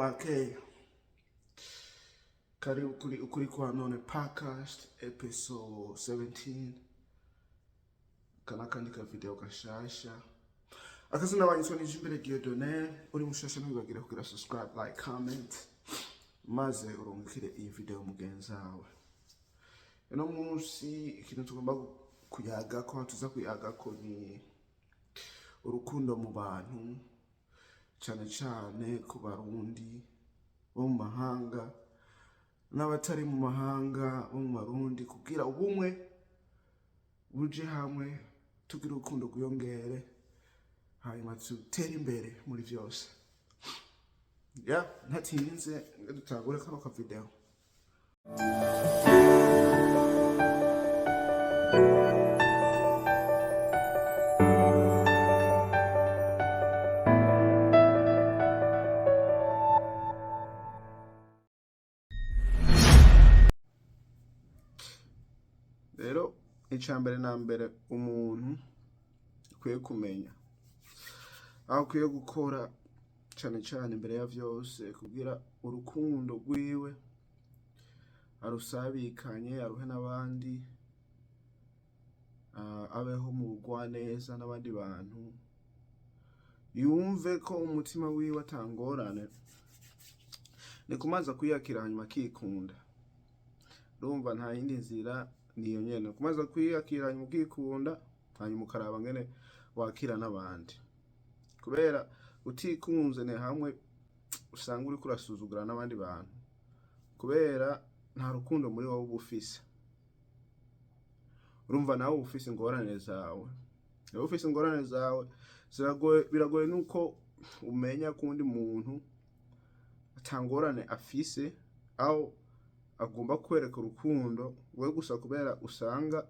mwake karibu Ukuri kwanone podcast EP17 kanakandika video kashasha akazina banyiswa n'ijimbere donner uri mushasha ntiwibagire kugira subscribe, like, comment maze urungikire iyi video mugenzi wawe. Eno munsi ikintu tugomba kuyagako tuza kuyagako ni urukundo mu bantu, cyane cyane ku barundi bo mu mahanga n'abatari mu mahanga bo mu Burundi, kugira ubumwe buje hamwe tugira urukundo kuyongere hanyuma tutere imbere muri byose. Ntatinze dutangure kano ka video. Rero icambere na mbere umuntu ukwiye kumenya aho ukwiye gukora cyane cyane imbere ya byose kugira urukundo rwiwe arusabikanye, aruhe n'abandi, abeho mu bugwaneza n'abandi bantu, yumve ko umutima wiwe atangorane, ni kumaza kwiyakira hanyuma akikunda. Urumva nta yindi nzira niyo nyene, kumaza kwiyakira hanyuma ukikunda, hanyuma ukaraba ngene wakira n'abandi. Kubera utikunze ne hamwe usanga uri kurasuzugura n'abandi bantu, kubera nta rukundo muri wowe ubufise. Urumva nawe ufise ingorane zawe, nawe ufise ingorane zawe biragoye nuko umenya kundi muntu atangorane afise aho agomba kwereka urukundo we gusa, kubera usanga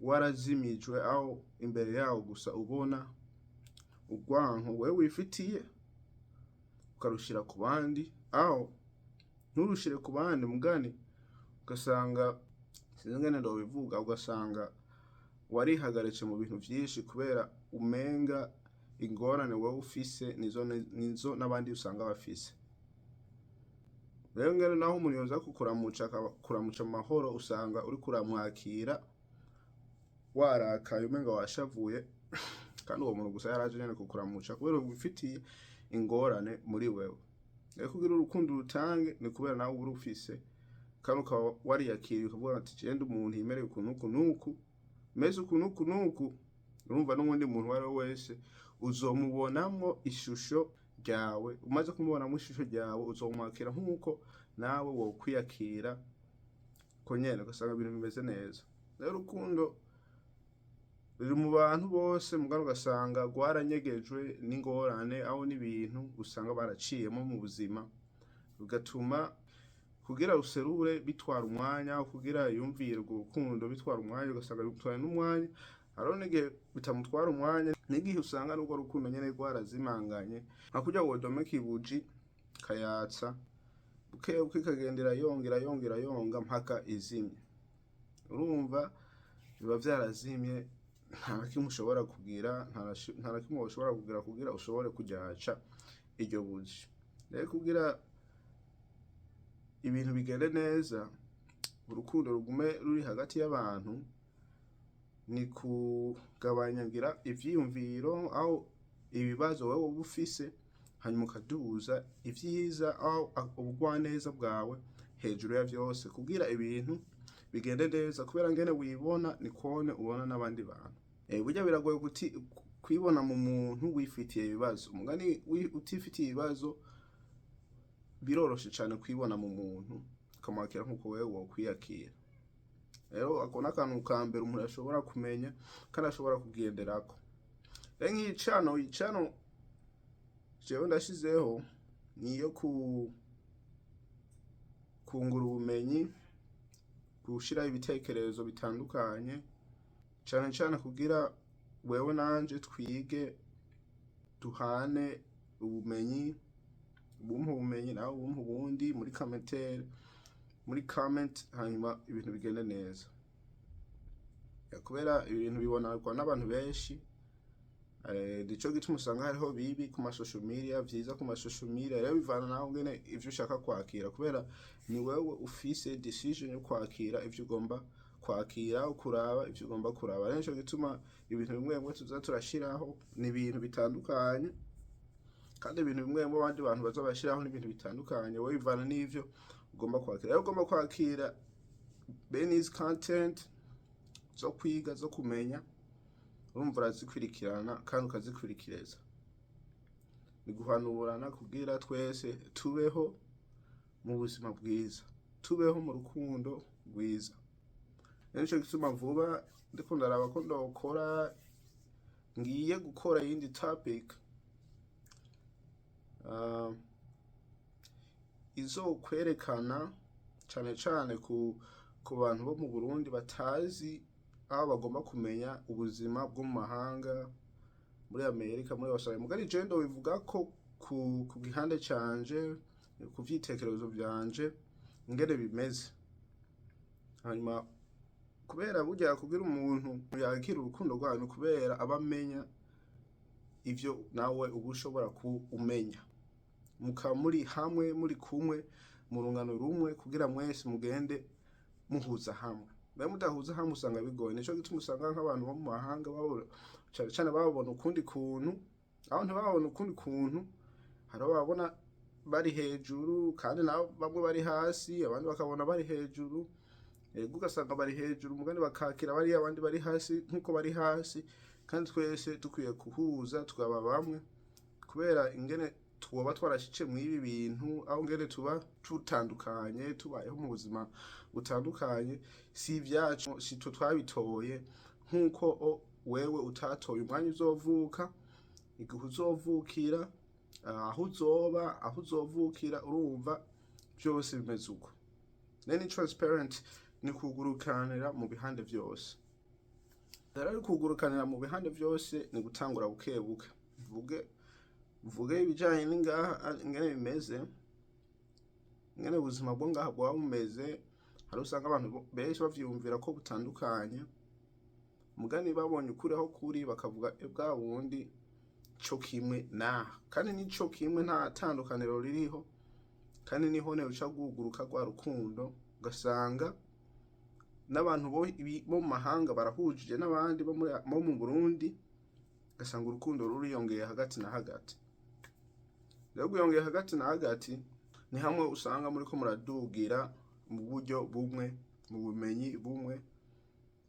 warazimijwe aho imbere yawo gusa ubona urwanko we wifitiye ukarushira ku bandi, aho nturushire ku bandi mugani ugasanga sinzengene ndobivuga, ugasanga warihagaritse mu bintu byinshi kubera umenga ingorane wewe ufise nizo n'abandi usanga bafise. Rero ngene naho umuntu yoza kuramuca amahoro usanga uri kuramwakira warakaye umenga washavuye, kandi uwo muntu gusa yaraje nyene kukuramuca kubera ufitiye ingorane muri wewe. Rero kugira urukundo rutange ni kubera nawe uri ufise, kandi ukaba wariyakiriye ukavuga ati genda umuntu yimereye ukuntu nuku meze ukuntu nuku. Urumva n'ubundi muntu wari wese uzomubonamwo ishusho ryawe, umaze kumubonamwo ishusho ryawe uzomwakira nk'uko nawe wo kwiyakira ko nyene, ugasanga ibintu bimeze neza. Rero urukundo ruri mu bantu bose mugano ugasanga rwaranyegejwe n'ingorane aho n'ibintu usanga baraciyemo mu buzima, bigatuma kugira userure bitwara umwanya, kugira yumvire urukundo bitwara umwanya, ugasanga bitwara n'umwanya. Hariho n'igihe bitamutwara umwanya, n'igihe usanga n'urwo rukundo nyene rwarazimanganye, nka kurya wodomeka ibuji kayatsa bukebuke ikagendera yonga mpaka izimye. Urumva biba vyarazimye, nta na kimwe ushobora kugira, nta na kimwe ushobora kugira kugira ushobore kujyaca iryo buji. Rero kugira ibintu bigende neza, urukundo rugume ruri hagati y'abantu, ni kugabanyagira ivyiyumviro aho ibibazo wewe ubufise, hanyuma ukaduza ivyiza aho ubugwaneza bwawe hejuru ya byose, kugira ibintu bigende neza. Kubera ngene wibona ni kone ubona n'abandi bantu. Burya biragoye kwibona mu muntu wifitiye ibibazo, mugani utifitiye ibibazo biroroshe cyane kwibona mu muntu ukamwakira nk'uko wewe wo kwiyakira. Rero ako n'akantu ka mbere umuntu ashobora kumenya kandi ashobora kugenderako. Rero nk'icano jewe ndashizeho niyo kungura ubumenyi, gushira ibitekerezo bitandukanye, cyane cyane kugira wewe nanje twige duhane ubumenyi, bumpa ubumenyi nawe bumpa ubundi muri comment, hanyuma ibintu bigende neza. Kubera ibintu bibonarwa n'abantu benshi, nico gituma usanga hariho bibi ku social media, vyiza ku social media. Rero bivana naho ngene ivyo ushaka kwakira, kubera ni wewe ufise decision yo kwakira ivyo ugomba kwakira, ukuraba ivyo ugomba kuraba. Rero nico gituma ibintu bimwe bimwe tuza turashiraho ni ibintu bitandukanye, kandi ibintu bimwe bimwe abandi bantu baza bashiraho ni ibintu bitandukanye. Wewe bivana n'ivyo ugomba kwakira. Rero ugomba kwakira bene izi content zo kwiga, zo kumenya, urumva urazikurikirana kandi ukazikurikireza. Ni guhanurana kugira twese tubeho mu buzima bwiza, tubeho mu rukundo rwiza. Nico gituma vuba ndiko ndaraba ko ndokora, ngiye gukora yindi topic izokwerekana cane cane ku bantu bo mu Burundi batazi aho bagomba kumenya ubuzima bwo mu mahanga, muri Amerika, muri Australia. Mugari je bivuga ko ku gihande canje, ku vyitekerezo vyanje ingene bimeze. Hanyuma kubera burya kugira umuntu yakira urukundo rwanyu, kubera abamenya ivyo nawe uba ushobora kumenya, muka muri hamwe, muri kumwe mu rungano rumwe, kugira mwese mugende muhuza hamwe. Mbe mudahuza hamwe usanga bigoye. Nico gituma usanga nk'abantu bo mu mahanga cane babona ukundi kuntu, aho ntibabona ukundi kuntu, hari babona bari hejuru kandi nabo bamwe bari hasi, abandi bakabona bari hejuru. Ugasanga bari hejuru mugani bakakira bari abandi bari hasi nkuko bari hasi, kandi twese dukwiye kuhuza tukaba bamwe, kubera ingene twoba twarashice mu ibi bintu, aho ngene tuba tutandukanye, tubayeho mu buzima butandukanye, si ivyacu, si twe twabitoye. Nkuko wewe utatoye umwanya uzovuka, igihe uzovukira, aho uzovukira, urumva byose bimeze uko. Ni transparent, ni kugurukanira mu bihande vyose. Rero kugurukanira mu bihande vyose ni gutangura bukebuke. Mvuge ibijanye n'ingaha ingene bimeze, ingene ubuzima bwo ngaha bwa bumeze. Hari usanga abantu benshi bavyumvira ko butandukanye, mugani babonye ukuri aho kuri bakavuga bwa wundi co kimwe naha, kandi nico kimwe, nta tandukaniro ririho. Kandi niho ne uca guguruka rwa rukundo, ugasanga n'abantu bo mu mahanga barahujije n'abandi bo mu Burundi, ugasanga urukundo ruriyongeye hagati na hagati. Rero guyongeye hagati na hagati ni hamwe usanga muri ko muradugira mu buryo bumwe, mu bumenyi bumwe,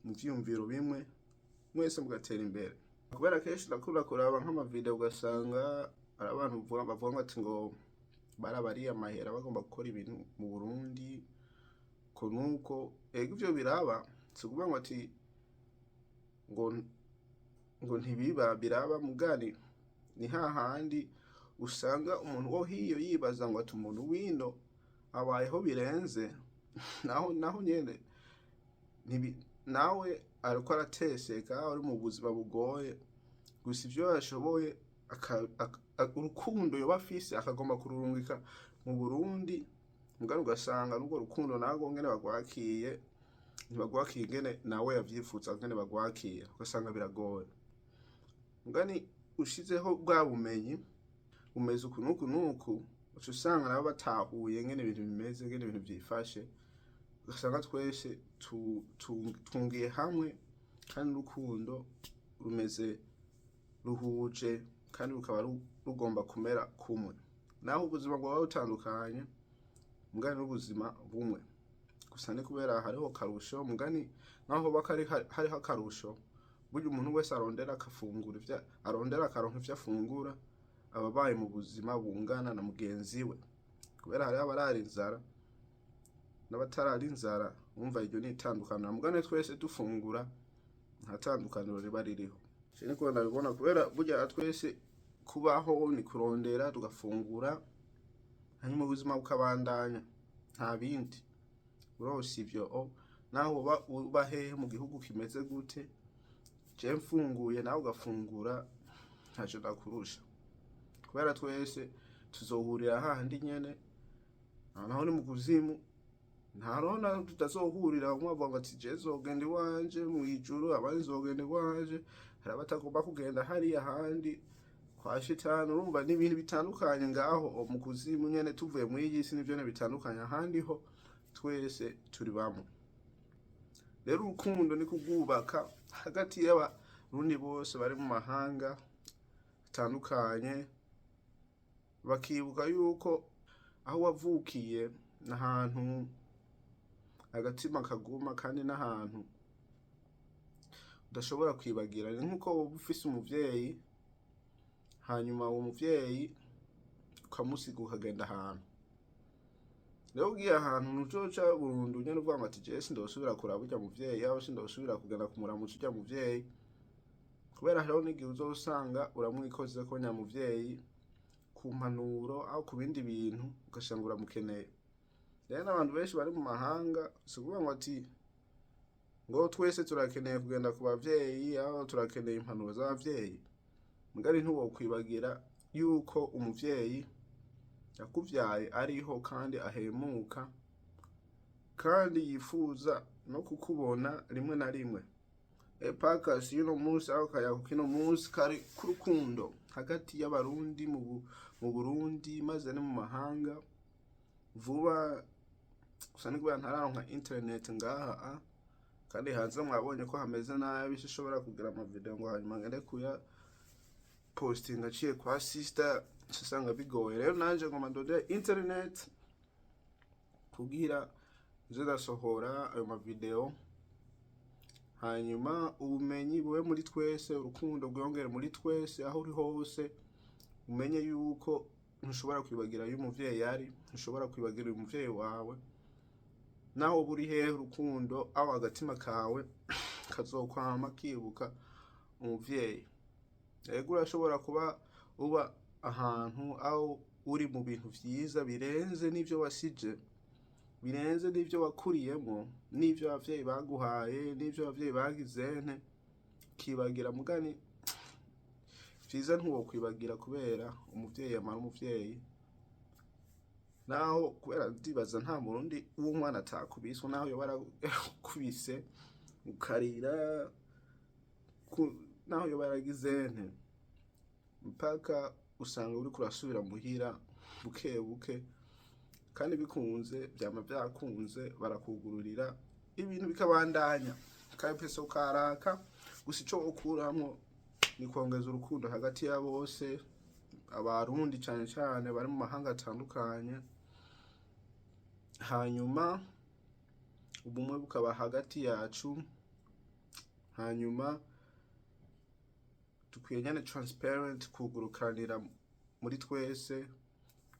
mu vyumviro bimwe, mwese mugatera imbere. Kubera kenshi ndakunda kuraba nk'amavideo, ugasanga ari abantu bavuga ati ngo barabariye amahera bagomba gukora ibintu mu Burundi ko nuko. Ivyo biraba, si kuvuga ngo ati ngo ntibiba, biraba mugani. Ni hahandi usanga umuntu wo hiyo yibaza ngo ati umuntu wino abayeho birenze, naho nyene nawe ariko arateseka, ari mu buzima bugoye, gusa ivyo yashoboye urukundo yoba afise akagomba kururungika mu Burundi. Mugani ugasanga n'urwo rukundo nago ngene bagwakiye, ntibagwakiye ngene nawe yavyifuza ngene bagwakira, ugasanga biragoye. Mugani ushizeho bwa bumenyi, umeze uku nuku, uca usanga nabo batahuye ngene ibintu bimeze, ngene ibintu vyifashe, ugasanga twese twungiye hamwe, kandi urukundo rumeze ruhuje, kandi rukaba rugomba kumera kumwe. Naho ubuzima bwawe butandukanye, mugani n'ubuzima bumwe. Gusa ni kubera hariho karusho, mugani naho hariho akarusho, burya umuntu wese arondera akafungura arondera akaronka ivyo afungura, ababaye mu buzima bungana na mugenzi we. Kubera hariho abarara inzara n'abatarara inzara, umva iryo ni itandukaniro. Mugani twese dufungura, nta tandukaniro riba ririho. Ni ko ndabibona, kubera burya twese kubaho ni kurondera tugafungura, hanyuma ubuzima bukabandanya, nta bindi. Urose ivyo naho uba hehe mu gihugu kimeze gute, je mfunguye nawe ugafungura, ntaco ndakurusha. Kubera twese tuzohurira hahandi nyene, naho ni mu kuzimu, ntarona tutazohurira umwavuga ngo ati je zogenda iwanje mu ijuru abandi zogenda iwanje, hari abatagomba kugenda hariya handi kwa shitani. Urumva n'ibintu bitandukanye ngaho mu kuzimu nyene, tuvuye muri iyi si n'ivyo bitandukanye, ahandi ho twese turi bamwe. Rero urukundo ni kugwubaka hagati y'abarundi bose bari mu mahanga atandukanye, bakibuka yuko aho wavukiye n'ahantu agatima kaguma, kandi n'ahantu udashobora kwibagira. Ni nkuko woba ufise umuvyeyi, hanyuma uwo muvyeyi ukamusiga ukagenda ahantu. Rero ugiye ahantu ntuzoca burundu nyene uvuga ngo ati je sindosubira kuraba urya muvyeyi, aho sindosubira kugenda kumuramutsa urya muvyeyi, kubera hariho n'igihe uzosanga uramwikozeko nyamuvyeyi ku mpanuro aho ku bindi bintu ugasanga uramukeneye. Rero n'abantu benshi bari mu mahanga si ukuvuga ngo ati ngo twese turakeneye kugenda ku bavyeyi, aho turakeneye impanuro z'abavyeyi. Mugari ntiwokwibagira yuko umuvyeyi yakuvyaye ariho kandi ahemuka, kandi yifuza no kukubona rimwe na rimwe. Paka si uno munsi aho kayaho kino munsi kari k'urukundo hagati y'abarundi mu Burundi maze no mu mahanga. Vuba gusa ni kubera ntararonka internet ngaha, kandi hanze mwabonye ko hameze nabi, sishobora kugira amavideo ngo hanyuma ngende kuya posting aciye kwa sister, usanga bigoye. Rero nanje ngoma ndondera internet kugira nze ndasohora ayo mavideo, hanyuma ubumenyi bube muri twese, urukundo rwongere muri twese. Aho uri hose umenye yuko ntushobora kwibagira uyu muvyeyi yari, ntushobora kwibagira uyu muvyeyi wawe. Naho buri hehe urukundo, aho agatima kawe kazokwama kibuka umuvyeyi. Ego urashobora kuba uba ahantu aho uri mu bintu vyiza birenze n'ivyo wasije, birenze n'ivyo wakuriyemo, n'ivyo abavyeyi baguhaye, n'ivyo abavyeyi bagizene, kibagira. Mugani vyiza ntiwokwibagira kubera umuvyeyi amara umuvyeyi. Naho kubera ndibaza nta murundi w'umwana atakubiswe, naho yoba yarakubise ukarira, naho yoba yaragizene, mpaka usanga uri kurasubira muhira buke buke, kandi bikunze byama byakunze barakugururira ibintu bikabandanya, kandi pese ukaraka. Gusa ico ukuramwo ni kwongeza urukundo hagati ya bose, abarundi cyane cyane bari mu mahanga atandukanye, hanyuma ubumwe bukaba hagati yacu. Hanyuma tukwiye nyene transparent, kugurukanira muri twese,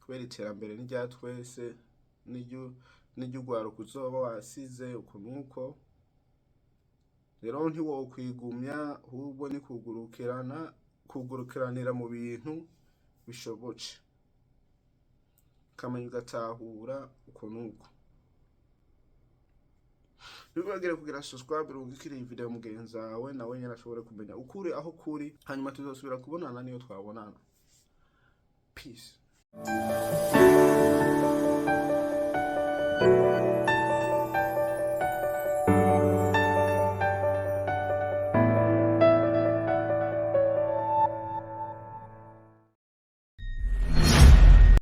kubera iterambere ni rya twese, n'iryo uzoba wasize uko nuko. Rero ntiwokwigumya, ahubwo ni kugurukiranira mu bintu bishoboce, kamenya ugatahura uko nuko. Ntiwibagire kugira subscribe, rungikira iyi video mugenzi wawe nawe nyene ashobore kumenya ukuri aho kuri, hanyuma tuzosubira kubonana niyo twabonana. Peace.